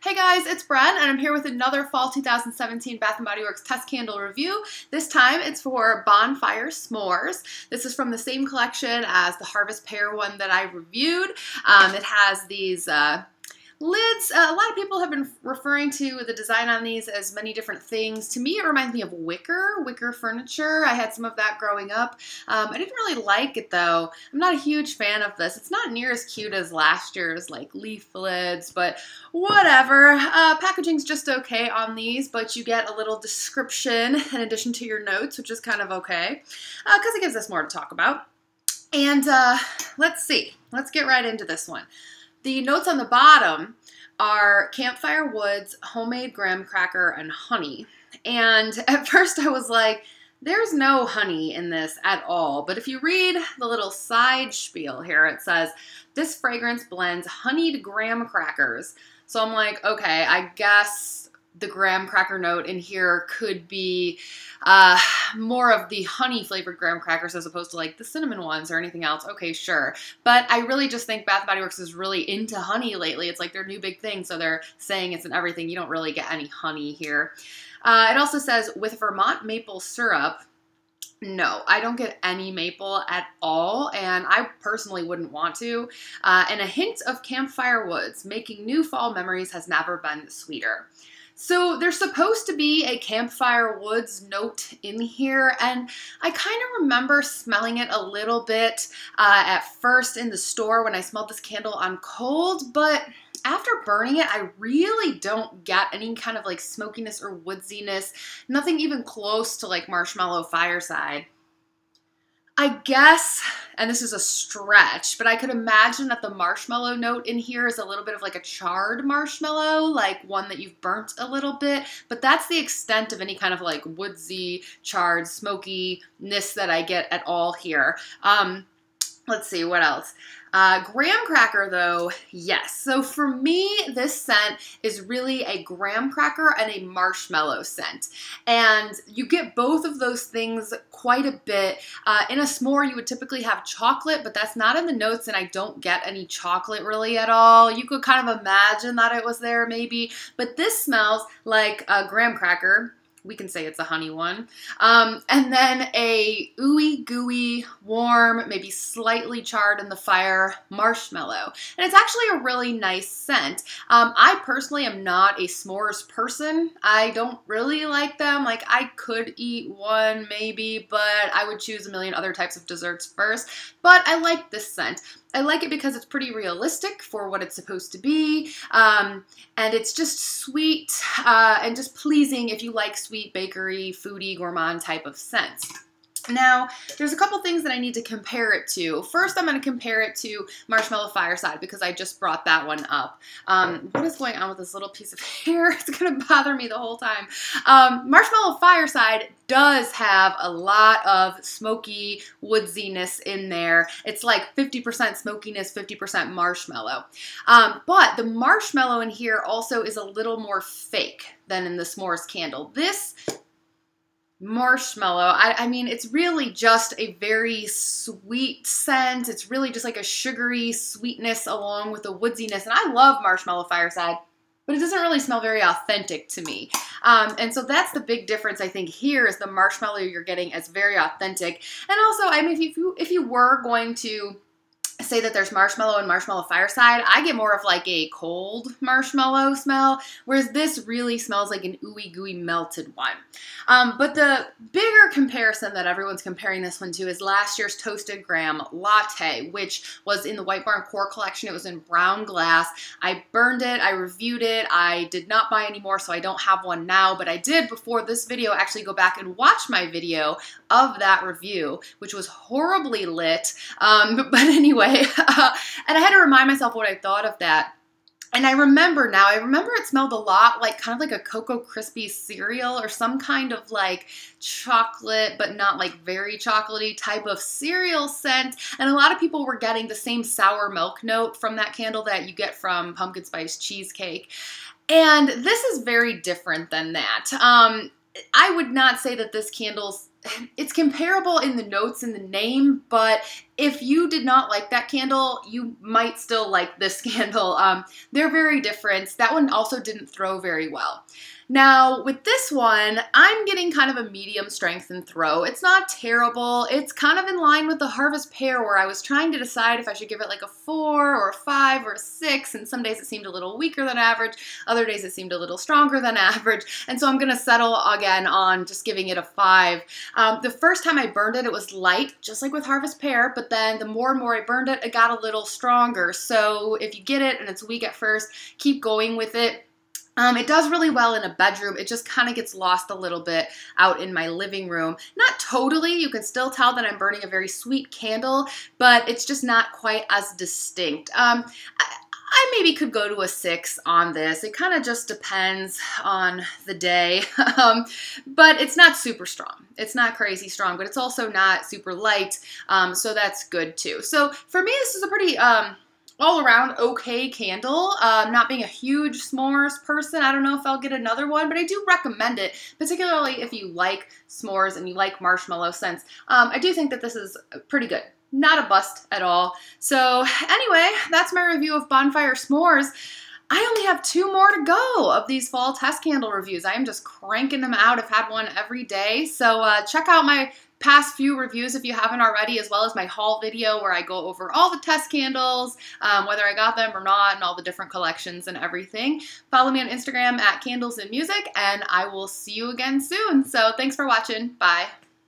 Hey guys, it's Bren, and I'm here with another Fall 2017 Bath & Body Works test candle review. This time it's for Bonfire S'mores. This is from the same collection as the Harvest Pear one that I reviewed. It has these lids. A lot of people have been referring to the design on these as many different things. To me, it reminds me of wicker furniture. I had some of that growing up. I didn't really like it though. I'm not a huge fan of this. It's not near as cute as last year's like leaf lids, but whatever. Packaging's just okay on these, but you get a little description in addition to your notes, which is kind of okay, because it gives us more to talk about. And let's see. Let's get right into this one. The notes on the bottom are campfire woods, homemade graham cracker, and honey. And at first I was like, there's no honey in this at all. But if you read the little side spiel here, it says, this fragrance blends honeyed graham crackers. So I'm like, okay, I guess the graham cracker note in here could be more of the honey flavored graham crackers as opposed to like the cinnamon ones or anything else. Okay, sure. But I really just think Bath & Body Works is really into honey lately. It's like their new big thing. So they're saying it's in everything. You don't really get any honey here. It also says with Vermont maple syrup. No, I don't get any maple at all, and I personally wouldn't want to. And a hint of campfire woods, making new fall memories has never been sweeter. So there's supposed to be a campfire woods note in here, and I kind of remember smelling it a little bit at first in the store when I smelled this candle on cold, but after burning it, I really don't get any kind of like smokiness or woodsiness, nothing even close to like Marshmallow Fireside. I guess, and this is a stretch, but I could imagine that the marshmallow note in here is a little bit of like a charred marshmallow, like one that you've burnt a little bit, but that's the extent of any kind of like woodsy, charred, smokiness that I get at all here. Let's see, what else? Graham cracker though, yes. So for me, this scent is really a graham cracker and a marshmallow scent. And you get both of those things quite a bit. In a s'more, you would typically have chocolate, but that's not in the notes and I don't get any chocolate really at all. You could kind of imagine that it was there maybe, but this smells like a graham cracker. We can say it's a honey one. And then a ooey gooey, warm, maybe slightly charred in the fire marshmallow. And it's actually a really nice scent. I personally am not a s'mores person. I don't really like them. Like I could eat one maybe, but I would choose a million other types of desserts first. But I like this scent. I like it because it's pretty realistic for what it's supposed to be, and it's just sweet and just pleasing if you like sweet bakery, foodie, gourmand type of scents. Now, there's a couple things that I need to compare it to. First, I'm going to compare it to Marshmallow Fireside because I just brought that one up. What is going on with this little piece of hair? It's going to bother me the whole time. Marshmallow Fireside does have a lot of smoky woodsiness in there. It's like 50% smokiness, 50% marshmallow. But the marshmallow in here also is a little more fake than in the s'mores candle. This marshmallow, I mean, it's really just a very sweet scent. It's really just like a sugary sweetness along with the woodsiness. And I love Marshmallow Fireside, but it doesn't really smell very authentic to me. And so that's the big difference I think here is the marshmallow you're getting is very authentic. And also, I mean, if you were going to say that there's marshmallow and Marshmallow Fireside, I get more of like a cold marshmallow smell, whereas this really smells like an ooey gooey melted one. But the bigger comparison that everyone's comparing this one to is last year's Toasted Graham Latte, which was in the White Barn Core collection. It was in brown glass. I burned it, I reviewed it, I did not buy any more, so I don't have one now, but I did before this video actually go back and watch my video of that review, which was horribly lit, but anyway, and I had to remind myself what I thought of that. And I remember it smelled a lot like kind of like a Cocoa Krispy cereal or some kind of like chocolate, but not like very chocolatey type of cereal scent. And a lot of people were getting the same sour milk note from that candle that you get from pumpkin spice cheesecake. And this is very different than that. I would not say that this candle's, it's comparable in the notes and the name, but if you did not like that candle, you might still like this candle. They're very different. That one also didn't throw very well. Now, with this one, I'm getting kind of a medium strength and throw. It's not terrible. It's kind of in line with the Harvest Pear, where I was trying to decide if I should give it like a 4 or a 5 or a 6, and some days it seemed a little weaker than average, other days it seemed a little stronger than average, and so I'm going to settle again on just giving it a 5. The first time I burned it, it was light, just like with Harvest Pear, but then the more and more I burned it, it got a little stronger. So if you get it and it's weak at first, keep going with it. It does really well in a bedroom. It just kind of gets lost a little bit out in my living room. Not totally. You can still tell that I'm burning a very sweet candle, but it's just not quite as distinct. I maybe could go to a 6 on this. It kind of just depends on the day, but it's not super strong. It's not crazy strong, but it's also not super light, so that's good too. So for me, this is a pretty all-around okay candle. Not being a huge s'mores person, I don't know if I'll get another one, but I do recommend it, particularly if you like s'mores and you like marshmallow scents. I do think that this is pretty good. Not a bust at all. So anyway, that's my review of Bonfire S'mores. I only have 2 more to go of these fall test candle reviews. I am just cranking them out. I've had one every day. So check out my past few reviews if you haven't already, as well as my haul video where I go over all the test candles, whether I got them or not, and all the different collections and everything. Follow me on Instagram at Candles and Music, and I will see you again soon. So thanks for watching. Bye.